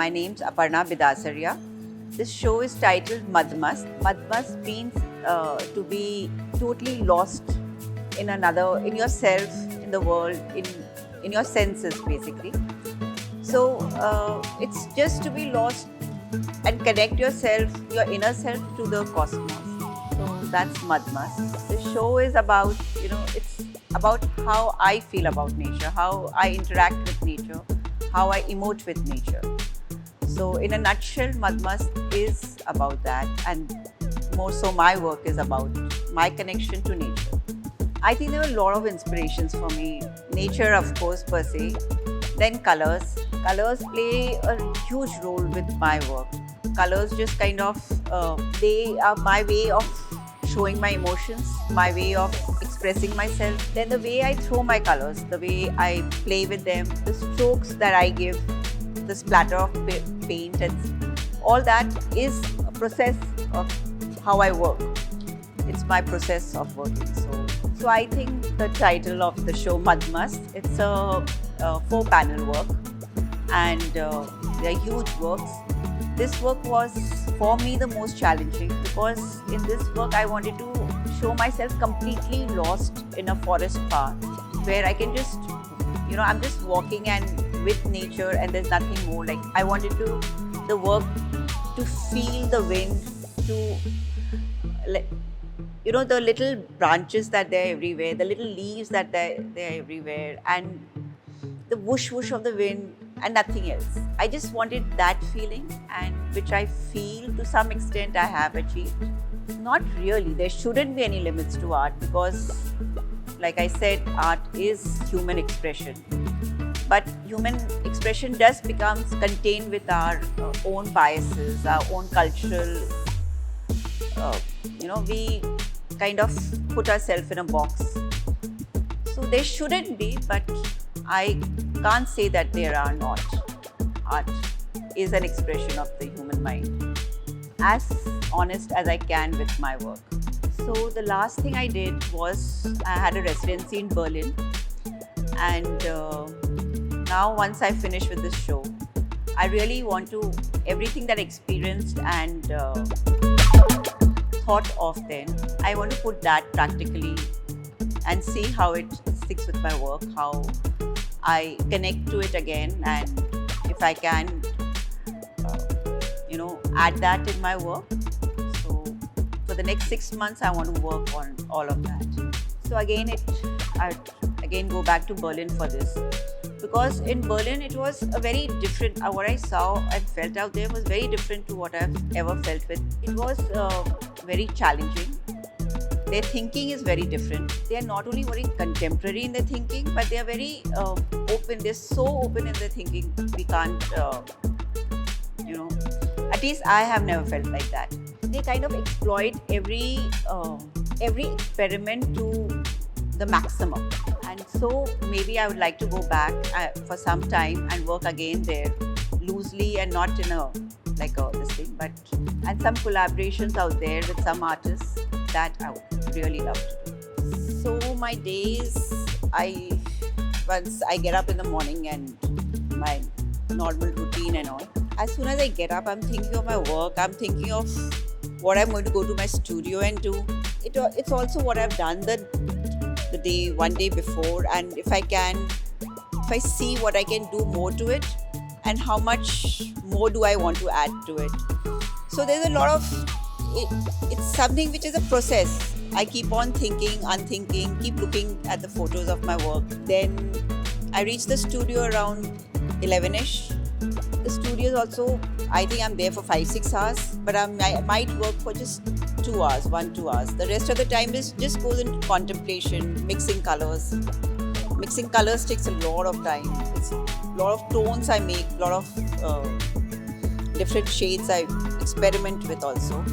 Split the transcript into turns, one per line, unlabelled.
My name's Aparna Bidasaria. This show is titled Madmast. Madmast means to be totally lost in yourself, in the world, in your senses basically. So it's just to be lost and connect yourself, your inner self to the cosmos. So that's Madmast. The show is about, it's about how I feel about nature, how I interact with nature, how I emote with nature. So in a nutshell, Madmast is about that, and more so my work is about my connection to nature. I think there were a lot of inspirations for me. Nature, of course, per se. Then colors. Colors play a huge role with my work. Colors just kind of, they are my way of showing my emotions, my way of expressing myself. Then the way I throw my colors, the way I play with them, the strokes that I give, the splatter of paint, and all that is a process of how I work. It's my process of working. So I think the title of the show, Madmast, it's a 4-panel work, and they're huge works. This work was for me the most challenging because in this work I wanted to show myself completely lost in a forest path where I can just, I'm just walking and with nature and there's nothing more. Like I wanted the work to feel the wind, to the little branches that they're everywhere, the little leaves that they're everywhere, and the whoosh whoosh of the wind and nothing else. I just wanted that feeling, and which I feel to some extent I have achieved. Not really. There shouldn't be any limits to art because, like I said, art is human expression. But human expression does become contained with our own biases, our own cultural, we kind of put ourselves in a box. So there shouldn't be, but I can't say that there are not. Art is an expression of the human mind. As honest as I can with my work. So the last thing I did was I had a residency in Berlin, and now once I finish with this show, I really want to, everything that I experienced and thought of then, I want to put that practically and see how it sticks with my work, how I connect to it again, and if I can, add that in my work. So for the next 6 months, I want to work on all of that. So again, I go back to Berlin for this. Because in Berlin, it was a very different, what I saw and felt out there was very different to what I've ever felt with. It was very challenging. Their thinking is very different. They are not only very contemporary in their thinking, but they are very open. They're so open in their thinking. We can't, at least I have never felt like that. They kind of exploit every experiment to the maximum. And so maybe I would like to go back for some time and work again there loosely and not in this thing, and some collaborations out there with some artists that I would really love to do. So my days, once I get up in the morning and my normal routine and all, as soon as I get up, I'm thinking of my work, I'm thinking of what I'm going to go to my studio and do. It's also what I've done one day before, and if I see what I can do more to it and how much more do I want to add to it. So there's a lot of, it's something which is a process. I keep on thinking, unthinking, keep looking at the photos of my work. Then I reach the studio around 11ish. The studio is also, I think I'm there for 5-6 hours, but I might work for just 2 hours, 1-2 hours. The rest of the time just goes into contemplation, mixing colors. Mixing colors takes a lot of time. It's a lot of tones I make, a lot of different shades I experiment with also.